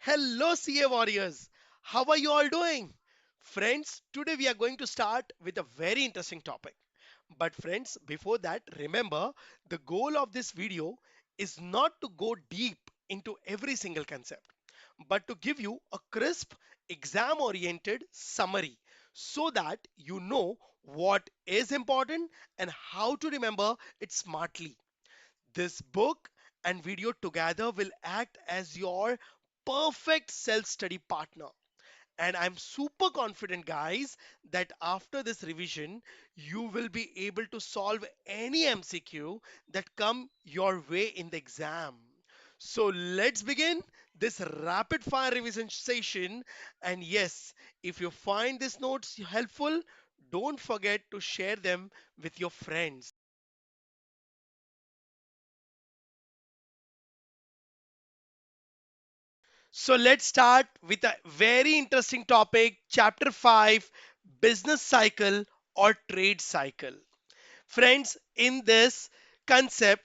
Hello, CA warriors. How are you all doing? Friends, today we are going to start with a very interesting topic. But, friends, before that, remember the goal of this video is not to go deep into every single concept, but to give you a crisp, exam oriented summary so that you know what is important and how to remember it smartly. This book and video together will act as your perfect self study partner. And I'm super confident, guys, that after this revision, you will be able to solve any MCQ that come your way in the exam. So let's begin this rapid fire revision session. And yes, if you find these notes helpful, don't forget to share them with your friends. So let's start with a very interesting topic, chapter 5, business cycle or trade cycle. Friends, in this concept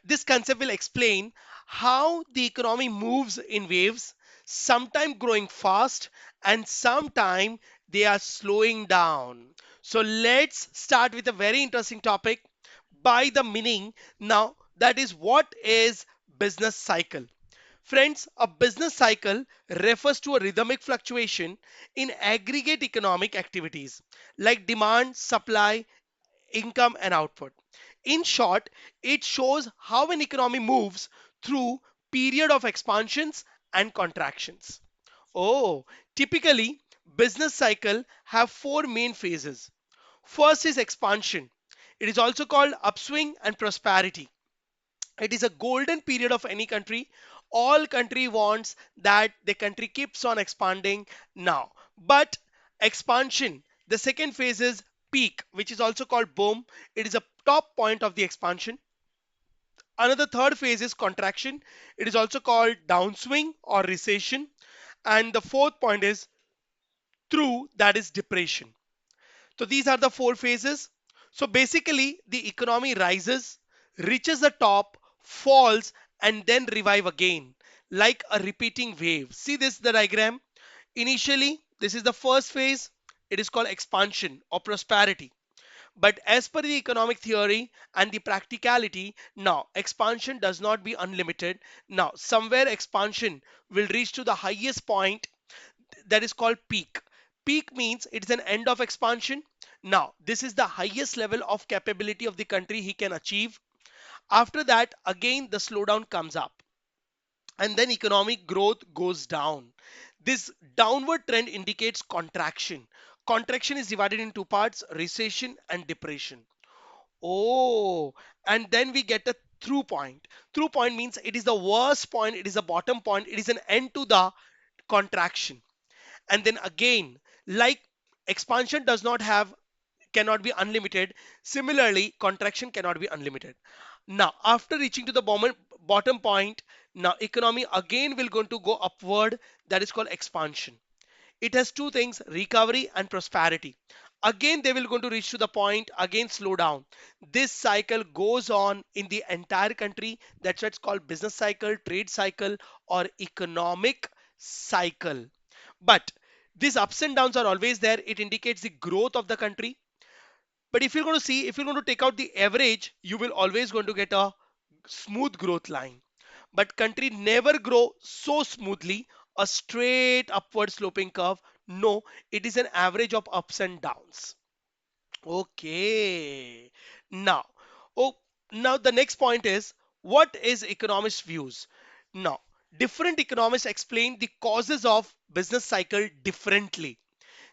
will explain how the economy moves in waves, sometimes growing fast and sometimes they are slowing down. So let's start with a very interesting topic by the meaning. Now, that is what is business cycle. Friends, a business cycle refers to a rhythmic fluctuation in aggregate economic activities like demand, supply, income, and output. In short, it shows how an economy moves through period of expansions and contractions. Oh, typically, business cycle have four main phases. First is expansion. It is also called upswing and prosperity. It is a golden period of any country. All country wants that the country keeps on expanding now. But expansion, the second phase is peak, which is also called boom. It is a top point of the expansion. Another third phase is contraction. It is also called downswing or recession. And the fourth point is through, that is depression. So these are the four phases. So basically, the economy rises, reaches the top, falls, and then revive again, like a repeating wave. See this the diagram. Initially, this is the first phase. It is called expansion or prosperity. But as per the economic theory and the practicality, now expansion does not be unlimited. Now, somewhere expansion will reach to the highest point, that is called peak. Peak means it is an end of expansion. Now, this is the highest level of capability of the country he can achieve. After that, again, the slowdown comes up and then economic growth goes down. This downward trend indicates contraction. Contraction is divided in two parts, recession and depression. Oh, and then we get a through point. Through point means it is the worst point, it is the bottom point, it is an end to the contraction. And then again, like expansion does not have cannot be unlimited, similarly contraction cannot be unlimited. Now after reaching to the bottom point, now economy again will going to go upward, that is called expansion. It has two things, recovery and prosperity. Again they will going to reach to the point, again slow down. This cycle goes on in the entire country. That's why it's called business cycle, trade cycle, or economic cycle. But these ups and downs are always there. It indicates the growth of the country. But if you're going to see, if you're going to take out the average, you will always going to get a smooth growth line. But country never grow so smoothly, a straight upward sloping curve. No, it is an average of ups and downs. Okay. Now, oh, now the next point is, what is economist views? Now, different economists explain the causes of business cycle differently.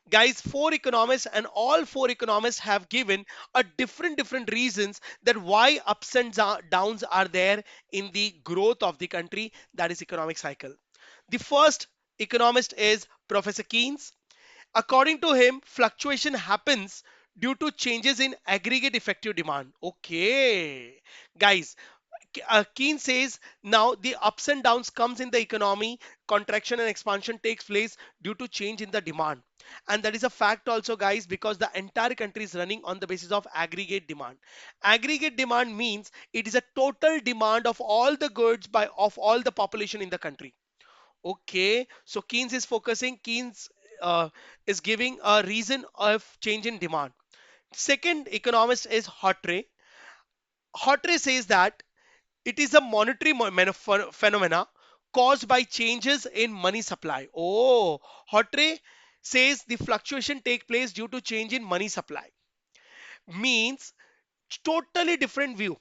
Guys, four economists and all four economists have given a different reasons that why ups and downs are there in the growth of the country, that is economic cycle. The first economist is Professor Keynes. According to him, fluctuation happens due to changes in aggregate effective demand. Okay, guys, Keynes says now the ups and downs comes in the economy, contraction and expansion takes place due to change in the demand. And that is a fact also, guys, because the entire country is running on the basis of aggregate demand. Aggregate demand means it is a total demand of all the goods by of all the population in the country. Okay, so Keynes is focusing, Keynes uh, is giving a reason of change in demand. Second economist is Hawtrey. Hawtrey says that it is a monetary phenomena caused by changes in money supply. Oh, Hawtrey says the fluctuation take place due to change in money supply. Means totally different view.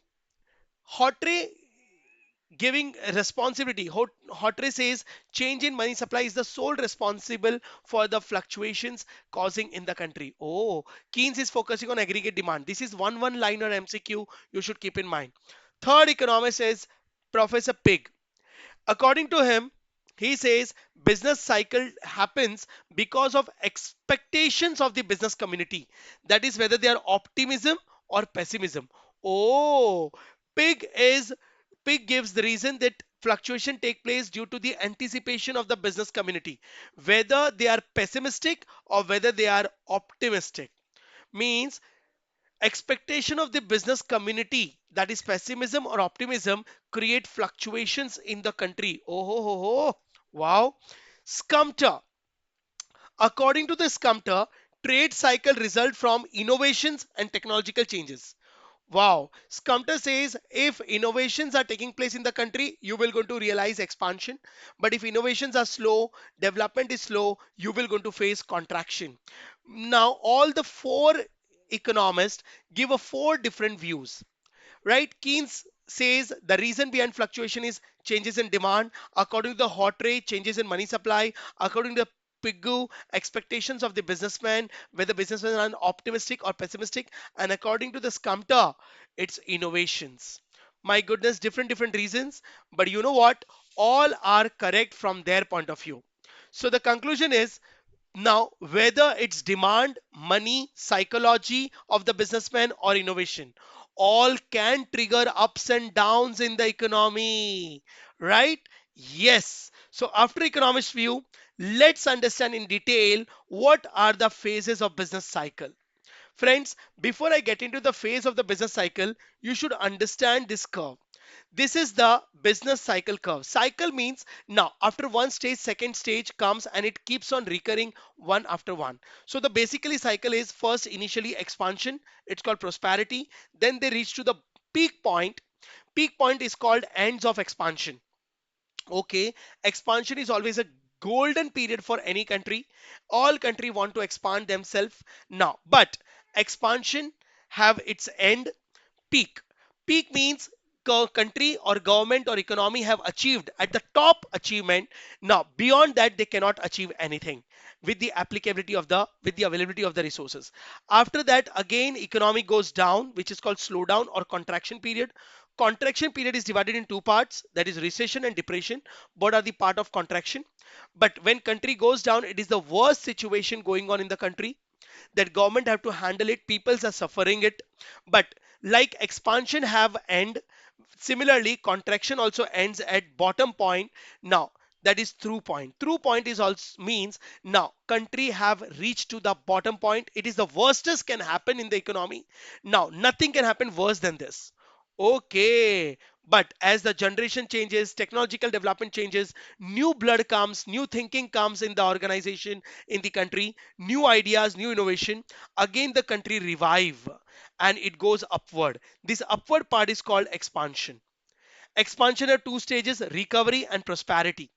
Hawtrey giving responsibility. Hawtrey says change in money supply is the sole responsible for the fluctuations causing in the country. Oh, Keynes is focusing on aggregate demand. This is one liner MCQ you should keep in mind. Third economist is Professor Pig. According to him, he says business cycle happens because of expectations of the business community. That is whether they are optimism or pessimism. Oh, Pig is Pig gives the reason that fluctuation take place due to the anticipation of the business community, whether they are pessimistic or whether they are optimistic. Means expectation of the business community, that is pessimism or optimism, create fluctuations in the country. Oh ho ho ho. Wow. Scumter. According to the Scumter, trade cycle result from innovations and technological changes. Wow. Scumter says if innovations are taking place in the country, you will going to realize expansion. But if innovations are slow, development is slow, you will going to face contraction. Now, all the four economists give a four different views, right? Keynes says the reason behind fluctuation is changes in demand. According to the hot rate, changes in money supply. According to the Pigou, expectations of the businessman, whether businessmen are optimistic or pessimistic. And according to the Scumter, it's innovations. My goodness, different reasons. But you know what? All are correct from their point of view. So the conclusion is now, whether it's demand, money, psychology of the businessman, or innovation, all can trigger ups and downs in the economy, right? Yes. So, after economist view, let's understand in detail what are the phases of business cycle. Friends, before I get into the phase of the business cycle, you should understand this curve. This is the business cycle curve. Cycle means now after one stage, second stage comes and it keeps on recurring one after one. So the basically cycle is first initially expansion, it's called prosperity. Then they reach to the peak point. Peak point is called ends of expansion. Okay, expansion is always a golden period for any country. All country want to expand themselves now, but expansion have its end. Peak. Peak means country or government or economy have achieved at the top achievement. Now, beyond that, they cannot achieve anything with the applicability of the with the availability of the resources. After that, again, economy goes down, which is called slowdown or contraction period. Contraction period is divided in two parts, that is recession and depression. Both are the part of contraction. But when country goes down, it is the worst situation going on in the country that government have to handle it, peoples are suffering it. But like expansion have end, similarly contraction also ends at bottom point. Now that is through point is also means now country have reached to the bottom point. It is the worstest can happen in the economy. Now nothing can happen worse than this. Okay, but as the generation changes, technological development changes, new blood comes, new thinking comes in the organization, in the country, new ideas, new innovation. Again, the country revive and it goes upward. This upward part is called expansion. Expansion at two stages, recovery and prosperity.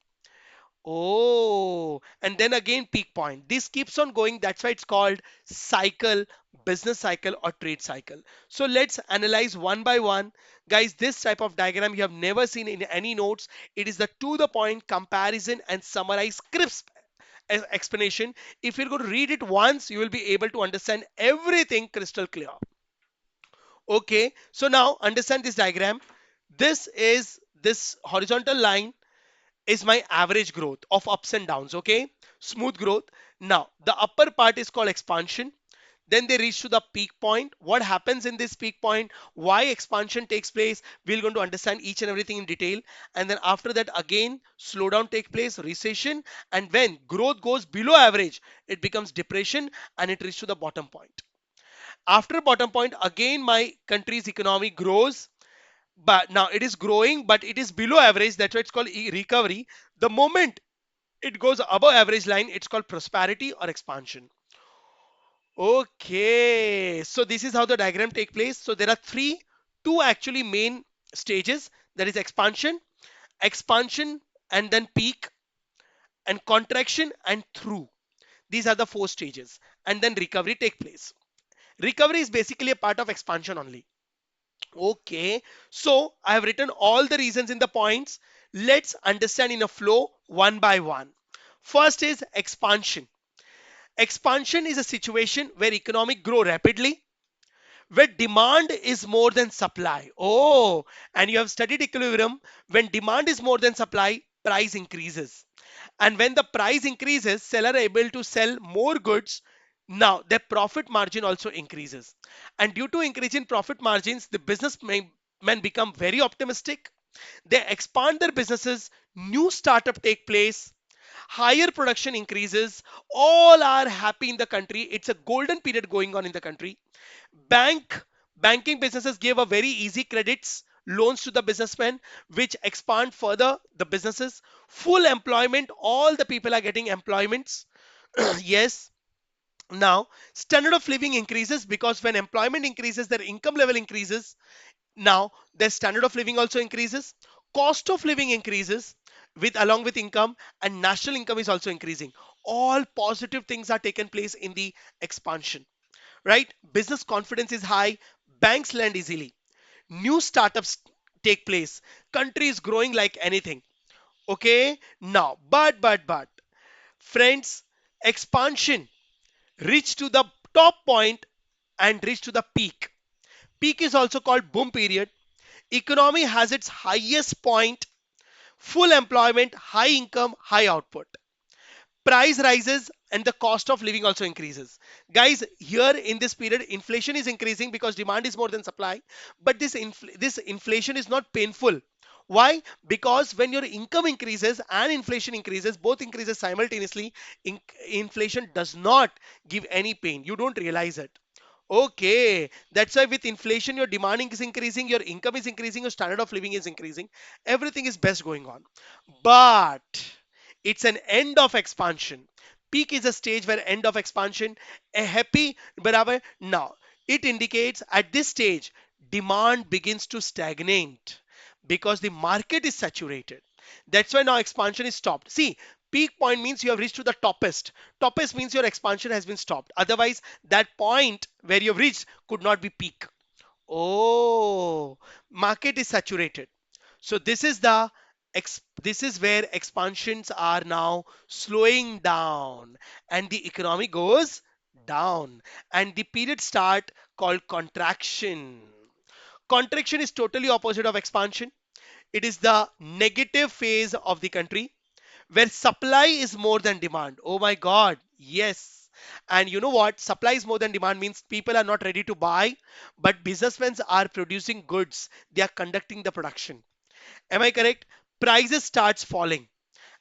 Oh, and then again peak point. This keeps on going. That's why it's called cycle, business cycle or trade cycle. So let's analyze one by one. Guys, this type of diagram you have never seen in any notes. It is the to the point comparison and summarize crisp explanation. If you're going to read it once, you will be able to understand everything crystal clear. Okay, so now understand this diagram. This horizontal line is my average growth of ups and downs. Okay, smooth growth. Now the upper part is called expansion. Then they reach to the peak point. What happens in this peak point, why expansion takes place, we're going to understand each and everything in detail. And then after that again slowdown take place, recession, and when growth goes below average, it becomes depression and it reaches to the bottom point. After bottom point, again my country's economy grows, but now it is growing but it is below average. That's why it's called recovery. The moment it goes above average line, it's called prosperity or expansion. Okay, so this is how the diagram take place. So there are two actually main stages. That is expansion, and then peak, and contraction and through. These are the four stages, and then recovery take place. Recovery is basically a part of expansion only. Okay, so I have written all the reasons in the points. Let's understand in a flow one by one. First is expansion. Expansion is a situation where economic grow rapidly, where demand is more than supply. Oh, and you have studied equilibrium. When demand is more than supply, price increases. And when the price increases, seller are able to sell more goods. Now, their profit margin also increases. And due to increase in profit margins, the businessmen become very optimistic. They expand their businesses, new startup take place, higher production increases, all are happy in the country. It's a golden period going on in the country. Banking businesses give a very easy credits, loans to the businessmen, which expand further the businesses. Full employment, all the people are getting employments. Yes. Now, standard of living increases because when employment increases, their income level increases. Now, their standard of living also increases. Cost of living increases with along with income, and national income is also increasing. All positive things are taken place in the expansion, right? Business confidence is high, banks lend easily, new startups take place, country is growing like anything. Okay, now, but, friends, expansion reach to the top point and reach to the peak. Peak is also called boom period. Economy has its highest point, full employment, high income, high output. Price rises and the cost of living also increases. Guys, here in this period, inflation is increasing because demand is more than supply. But this inflation is not painful. Why? Because when your income increases and inflation increases, both increases simultaneously, in- inflation does not give any pain. You don't realize it. Okay, that's why with inflation, your demanding is increasing, your income is increasing, your standard of living is increasing. Everything is best going on. But it's an end of expansion. Peak is a stage where end of expansion, a happy, barabar. Now, it indicates at this stage, demand begins to stagnate because the market is saturated. That's why now expansion is stopped. See, peak point means you have reached to the toppest. Toppest means your expansion has been stopped. Otherwise, that point where you've reached could not be peak. Oh, market is saturated. So this is where expansions are now slowing down and the economy goes down and the period start called contraction. Contraction is totally opposite of expansion. It is the negative phase of the country where supply is more than demand. Oh my God, yes. And you know what? Supply is more than demand means people are not ready to buy, but businessmen are producing goods. They are conducting the production. Am I correct? Prices starts falling.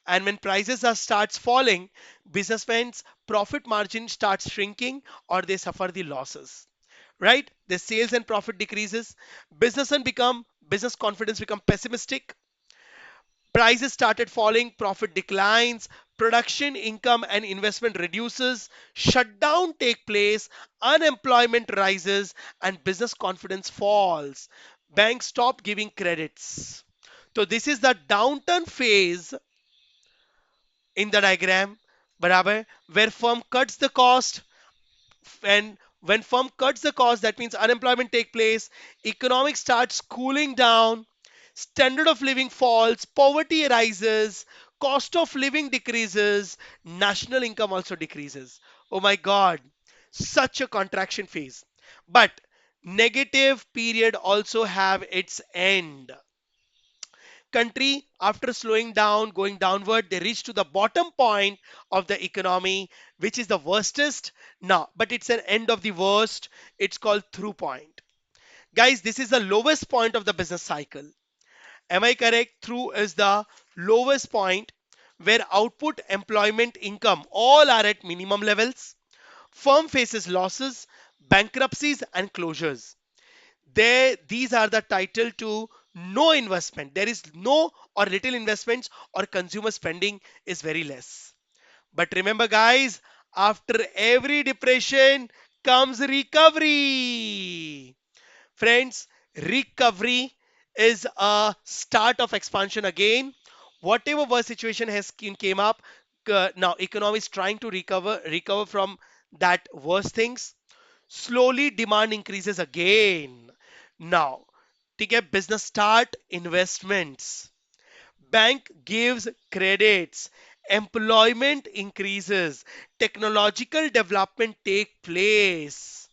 And when prices are starts falling, businessmen's profit margin starts shrinking or they suffer the losses. Right? The sales and profit decreases. Business confidence become pessimistic. Prices started falling, profit declines, production income and investment reduces, shutdown take place, unemployment rises, and business confidence falls. Banks stop giving credits. So this is the downturn phase in the diagram, बराबर, where firm cuts the cost, and when firm cuts the cost, that means unemployment take place, economic starts cooling down, standard of living falls, poverty rises, cost of living decreases, national income also decreases. Oh my God, such a contraction phase. But negative period also have its end. Country after slowing down, going downward, they reach to the bottom point of the economy, which is the worstest now, but it's an end of the worst. It's called through point. Guys, this is the lowest point of the business cycle. Am I correct? Through is the lowest point where output, employment, income all are at minimum levels. Firm faces losses, bankruptcies, and closures. These are the title to no investment. There is no or little investments, or consumer spending is very less. But remember, guys, after every depression comes recovery. Friends, recovery is a start of expansion again. Whatever worst situation has came up, now economy is trying to recover from that worst things. Slowly demand increases again. Now, to get business start, investments. Bank gives credits, employment increases, technological development take place.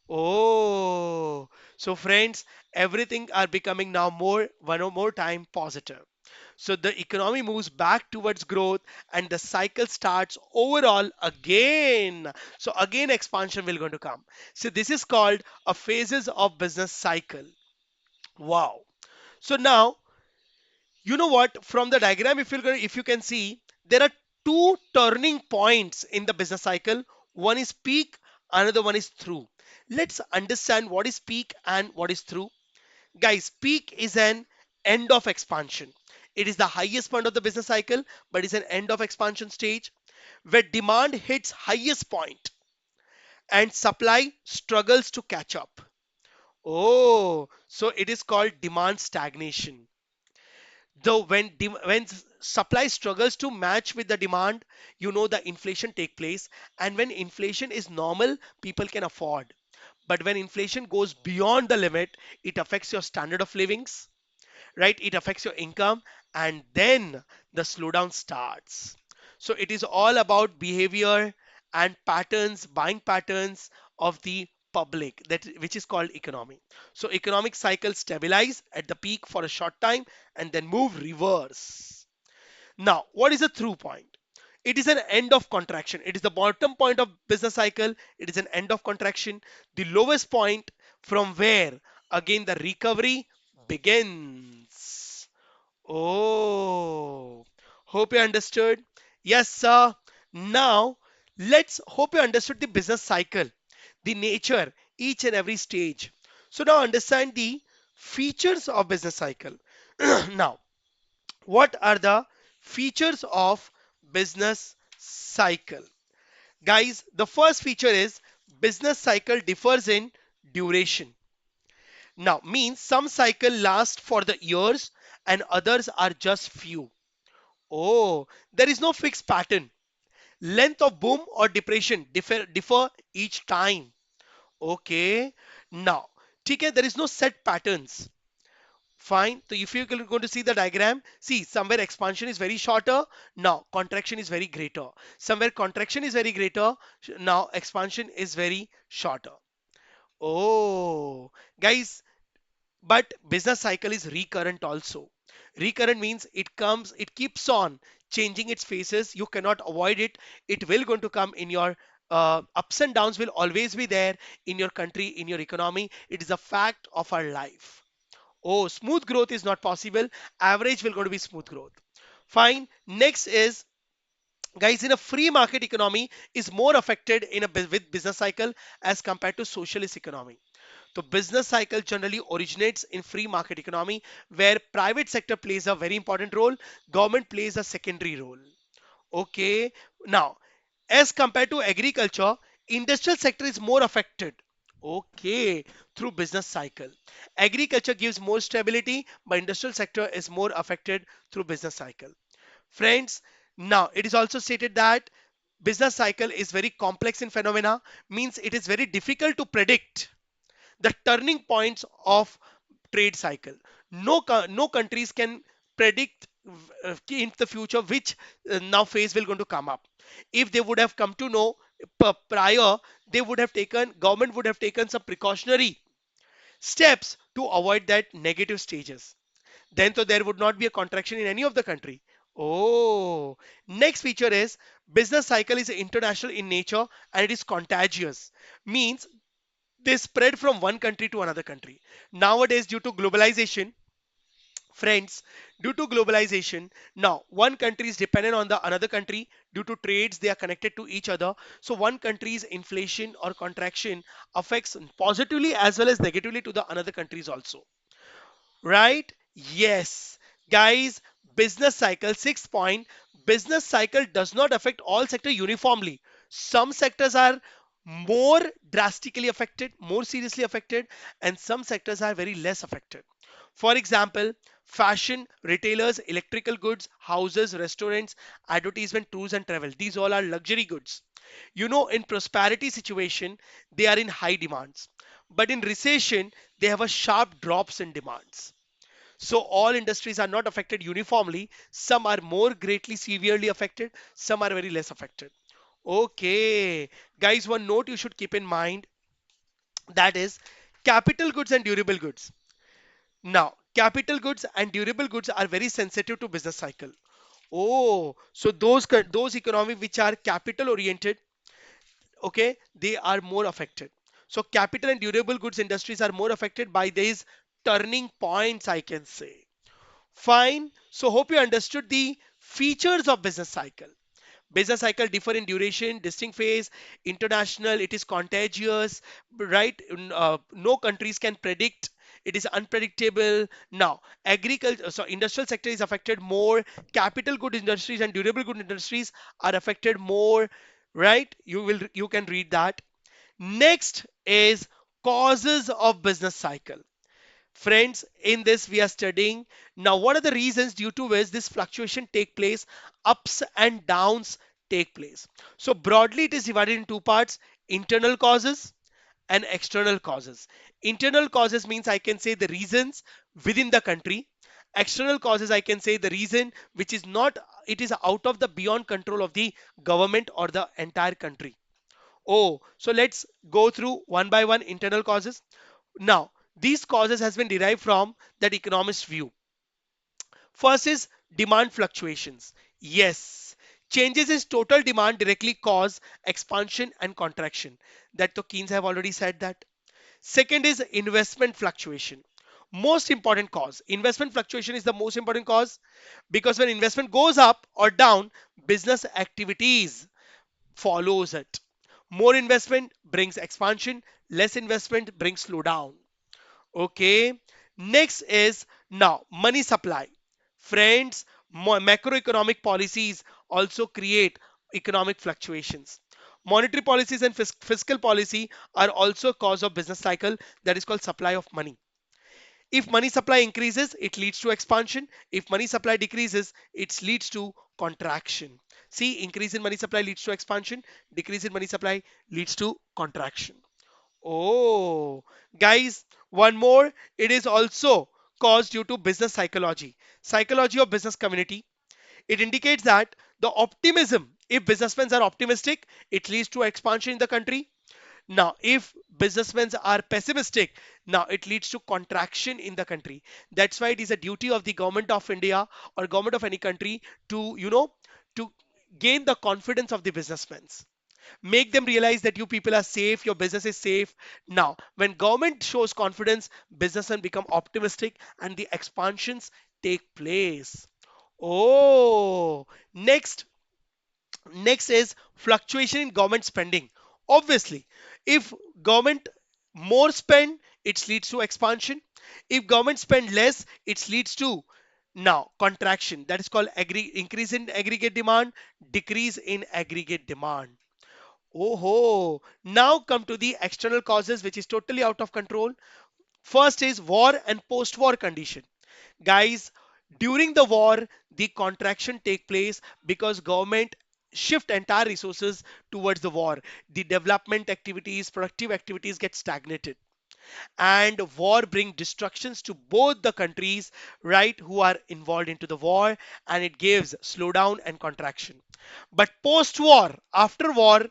Oh, so friends, everything are becoming now more one or more time positive. So the economy moves back towards growth and the cycle starts overall again. So again expansion will going to come. So this is called a phases of business cycle. Wow. So now you know what, from the diagram, if you can see, there are two turning points in the business cycle. One is peak, another one is through. Let's understand what is peak and what is through. Guys, peak is an end of expansion. It is the highest point of the business cycle, but is an end of expansion stage where demand hits highest point and supply struggles to catch up. Oh, so it is called demand stagnation. Though when supply struggles to match with the demand, you know the inflation take place. And when inflation is normal, people can afford. But when inflation goes beyond the limit, it affects your standard of livings, right? It affects your income, and then the slowdown starts. So it is all about behavior and patterns, buying patterns of the public, that which is called economy. So economic cycles stabilize at the peak for a short time and then move reverse. Now, what is the through point? It is an end of contraction. It is the bottom point of business cycle. It is an end of contraction, the lowest point from where again the recovery begins. Oh, hope you understood. Yes, sir. Now, let's hope you understood the business cycle, the nature, each and every stage. So now understand the features of business cycle. Now, what are the features of business cycle? Guys, the first feature is business cycle differs in duration. Now, means some cycle last for the years and others are just few. Oh, there is no fixed pattern. Length of boom or depression differ each time. Okay. Now, ठीक there is no set patterns. Fine. So if you're going to see the diagram, see somewhere expansion is very shorter. Now contraction is very greater. Somewhere contraction is very greater. Now expansion is very shorter. Oh, guys, but business cycle is recurrent also. Recurrent means it keeps on changing its phases. You cannot avoid it. It will going to come in your ups and downs will always be there in your country, in your economy. It is a fact of our life. Oh, smooth growth is not possible. Average will going to be smooth growth. Fine. Next is, guys, in a free market economy is more affected in a with business cycle as compared to socialist economy. The business cycle generally originates in free market economy where private sector plays a very important role, government plays a secondary role. Okay, now as compared to agriculture, industrial sector is more affected. Okay, through business cycle. Agriculture gives more stability, but industrial sector is more affected through business cycle. Friends, now it is also stated that business cycle is very complex in phenomena, means it is very difficult to predict the turning points of trade cycle. No countries can predict in the future which now phase will going to come up. If they would have come to know prior, they would have taken government would have taken some precautionary steps to avoid that negative stages. Then so there would not be a contraction in any of the country. Oh, next feature is business cycle is international in nature and it is contagious. Means they spread from one country to another country. Nowadays, due to globalization, friends, due to globalization, now one country is dependent on the another country due to trades, they are connected to each other. So one country's inflation or contraction affects positively as well as negatively to the another countries also. Right? Yes, guys, business cycle 6 point. Business cycle does not affect all sector uniformly. Some sectors are more drastically affected, more seriously affected, and some sectors are very less affected. For example, fashion, retailers, electrical goods, houses, restaurants, advertisement, tours and travel. These all are luxury goods. In prosperity situation, they are in high demands. But in recession, they have a sharp drops in demands. So all industries are not affected uniformly. Some are more greatly severely affected, some are very less affected. Okay, guys, one note you should keep in mind, that is capital goods and durable goods. Now, capital goods and durable goods are very sensitive to business cycle. Oh, so those economy which are capital oriented, okay, they are more affected. So capital and durable goods industries are more affected by these turning points, I can say. Fine. So hope you understood the features of business cycle. Business cycle differ in duration, distinct phase, international, it is contagious, right? No countries can predict. It is unpredictable. Now, agriculture, so industrial sector is affected more. Capital good industries and durable good industries are affected more, right? You can read that. Next is causes of business cycle. Friends, in this we are studying now what are the reasons due to which this fluctuation take place, ups and downs take place. So broadly it is divided in two parts, internal causes and external causes. Internal causes means I can say the reasons within the country. External causes I can say the reason which is not, it is out of the beyond control of the government or the entire country. Oh, so let's go through one by one internal causes. Now, these causes has been derived from that economist view. First is demand fluctuations. Yes, changes in total demand directly cause expansion and contraction. That the Keynes have already said that. Second is investment fluctuation. Most important cause. Investment fluctuation is the most important cause because when investment goes up or down, business activities follows it. More investment brings expansion, less investment brings slowdown. Okay. Next is now money supply. Friends, macroeconomic policies also create economic fluctuations. Monetary policies and fiscal policy are also cause of business cycle, that is called supply of money. If money supply increases, it leads to expansion. If money supply decreases, it leads to contraction. See, increase in money supply leads to expansion, decrease in money supply leads to contraction. Oh, guys, one more. It is also caused due to business psychology. Psychology of business community. It indicates that the optimism, if businessmen are optimistic, it leads to expansion in the country. Now, if businessmen are pessimistic, now it leads to contraction in the country. That's why it is a duty of the government of India or government of any country to, to gain the confidence of the businessmen, make them realize that you people are safe, your business is safe. Now when government shows confidence, businessmen become optimistic and the expansions take place. Oh, next is fluctuation in government spending. Obviously, if government more spend, it leads to expansion. If government spend less, it leads to now contraction. That is called increase in aggregate demand, decrease in aggregate demand. Oh, now come to the external causes, which is totally out of control. First is war and post-war condition. Guys, during the war, the contraction take place because government shift entire resources towards the war. The development activities, productive activities get stagnated, and war bring destructions to both the countries, right, who are involved into the war, and it gives slowdown and contraction. But post-war, after war,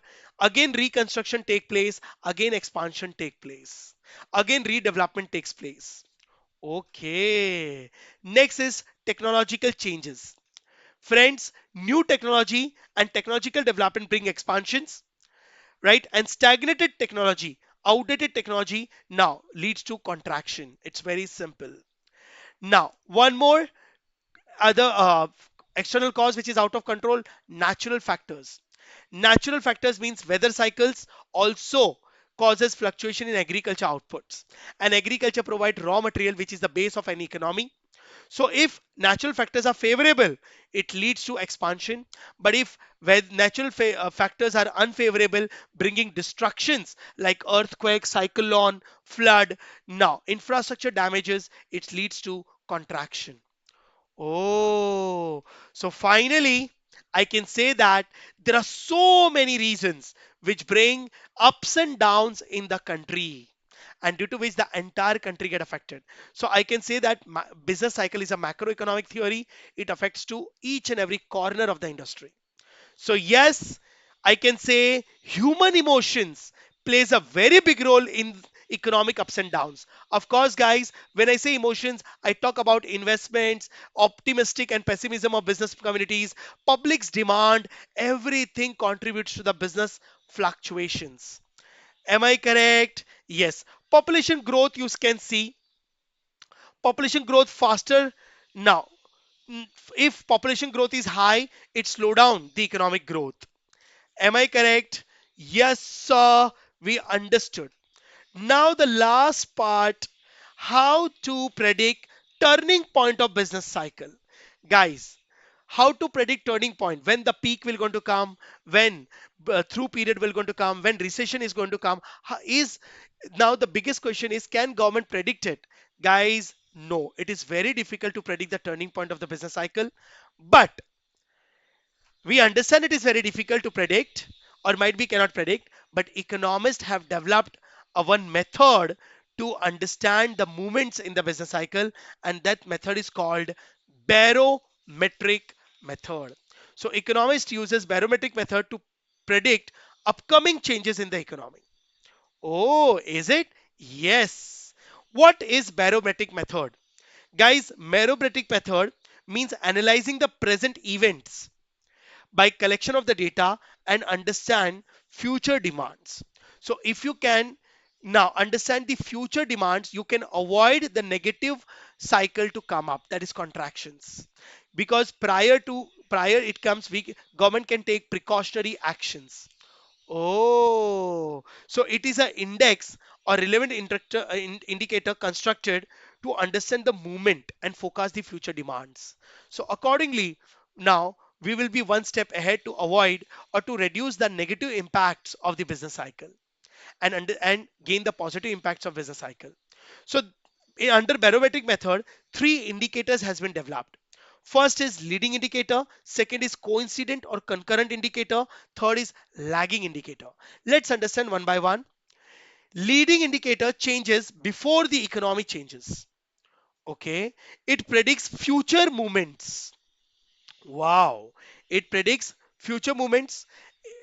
again reconstruction take place, again expansion take place, again redevelopment takes place. Okay, next is technological changes. Friends, new technology and technological development bring expansions, right? And stagnated technology, outdated technology now leads to contraction. It's very simple. Now, one more other external cause which is out of control, natural factors. Natural factors means weather cycles also causes fluctuation in agriculture outputs. And agriculture provide raw material which is the base of any economy. So if natural factors are favorable, it leads to expansion. But if where natural factors are unfavorable, bringing destructions like earthquake, cyclone, flood, now infrastructure damages, it leads to contraction. Oh, so finally, I can say that there are so many reasons which bring ups and downs in the country, and due to which the entire country get affected. So I can say that business cycle is a macroeconomic theory. It affects to each and every corner of the industry. So yes, I can say human emotions plays a very big role in economic ups and downs. Of course, guys, when I say emotions, I talk about investments, optimistic and pessimism of business communities, public's demand, everything contributes to the business fluctuations. Am I correct? Yes. Population growth you can see population growth faster now. mm, if population growth is high, it slow down the economic growth. Am I correct? Yes, sir. We understood. Now the last part, how to predict turning point of business cycle. Guys, how to predict turning point, when the peak will going to come, when through period will going to come, when recession is going to come. Is now the biggest question is, can government predict it? Guys, no, it is very difficult to predict the turning point of the business cycle. But we understand it is very difficult to predict, or might be cannot predict, but economists have developed a one method to understand the movements in the business cycle, and that method is called barometric method. So economist uses barometric method to predict upcoming changes in the economy. Oh, is it? Yes. What is barometric method? Guys, barometric method means analyzing the present events by collection of the data and understand future demands. So if you can now understand the future demands, you can avoid the negative cycle to come up, that is contractions. Because prior it comes, we government can take precautionary actions. Oh, so it is an index or relevant indicator constructed to understand the movement and forecast the future demands. So accordingly, now we will be one step ahead to avoid or to reduce the negative impacts of the business cycle, and gain the positive impacts of business cycle. So under barometric method, three indicators has been developed. First is leading indicator, second is coincident or concurrent indicator, third is lagging indicator. Let's understand one by one. Leading indicator changes before the economy changes. Okay, it predicts future movements. Wow, it predicts future movements.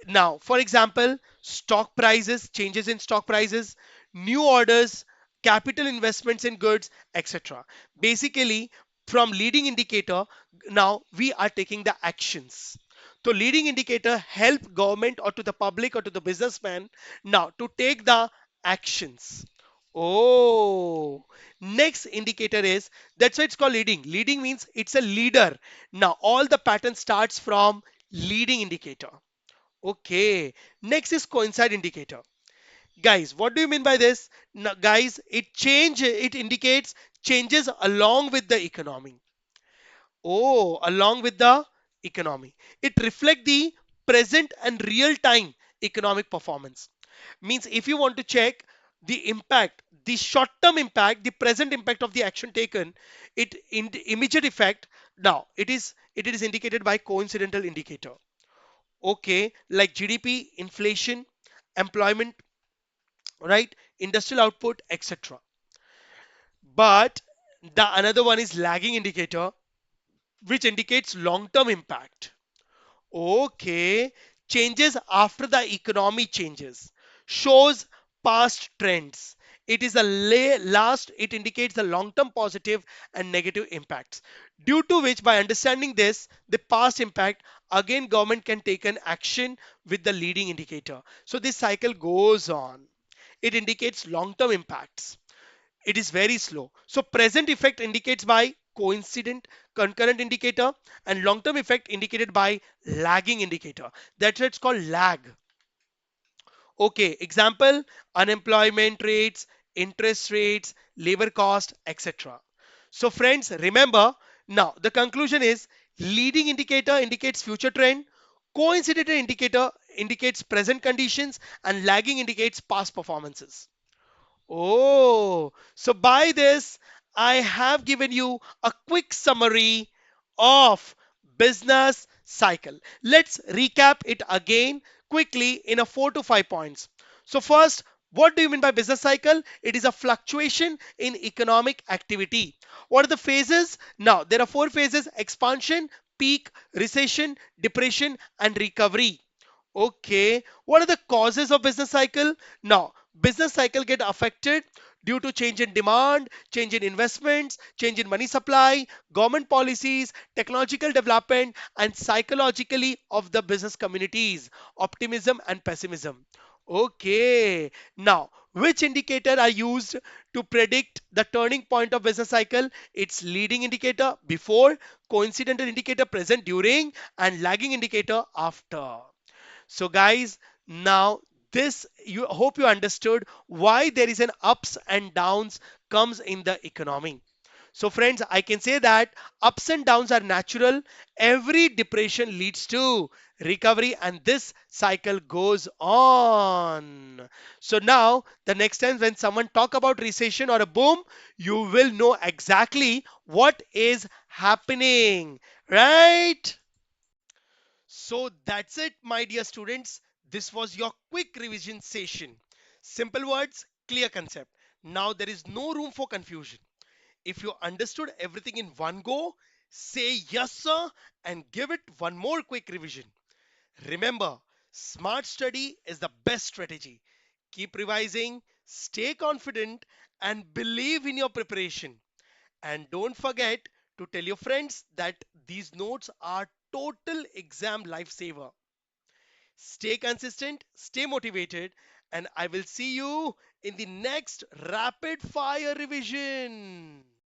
Now, for example, stock prices, changes in stock prices, new orders, capital investments in goods, etc. Basically, from leading indicator, now we are taking the actions. So leading indicator help government or to the public or to the businessman now to take the actions. Oh, next indicator is, that's why it's called leading. Leading means it's a leader. Now all the pattern starts from leading indicator. Okay, next is coincide indicator. Guys, what do you mean by this? Now, guys, it indicates changes along with the economy. Oh, along with the economy. It reflects the present and real time economic performance. Means if you want to check the impact, the short term impact, the present impact of the action taken, it in the immediate effect. Now it is indicated by coincidental indicator. Okay, like GDP, inflation, employment, right, industrial output, etc. But the another one is lagging indicator, which indicates long term impact. Okay, changes after the economy changes, shows past trends. It is a last, it indicates the long term positive and negative impacts. Due to which, by understanding this, the past impact, again government can take an action with the leading indicator. So this cycle goes on. It indicates long term impacts. It is very slow. So present effect indicates by coincident concurrent indicator, and long term effect indicated by lagging indicator. That's why it's called lag. Okay, example, unemployment rates, interest rates, labor cost, etc. So friends, remember, now the conclusion is leading indicator indicates future trend, coincident indicator indicates present conditions, and lagging indicates past performances. Oh, so by this, I have given you a quick summary of business cycle. Let's recap it again quickly in a 4 to 5 points. So first, what do you mean by business cycle? It is a fluctuation in economic activity. What are the phases? Now, there are four phases: expansion, peak, recession, depression, and recovery. Okay, what are the causes of business cycle? Now, business cycle get affected due to change in demand, change in investments, change in money supply, government policies, technological development, and psychologically of the business communities, optimism and pessimism. Okay, now which indicator are used to predict the turning point of business cycle? It's leading indicator before, coincidental indicator present during, and lagging indicator after. So guys, now this you hope you understood why there is an ups and downs comes in the economy. So friends, I can say that ups and downs are natural. Every depression leads to recovery and this cycle goes on. So now the next time when someone talk about recession or a boom, you will know exactly what is happening, right? So that's it, my dear students. This was your quick revision session. Simple words, clear concept. Now there is no room for confusion. If you understood everything in one go, say yes, sir, and give it one more quick revision. Remember, smart study is the best strategy. Keep revising, stay confident, and believe in your preparation. And don't forget to tell your friends that these notes are total exam lifesaver. Stay consistent, stay motivated, and I will see you in the next rapid fire revision.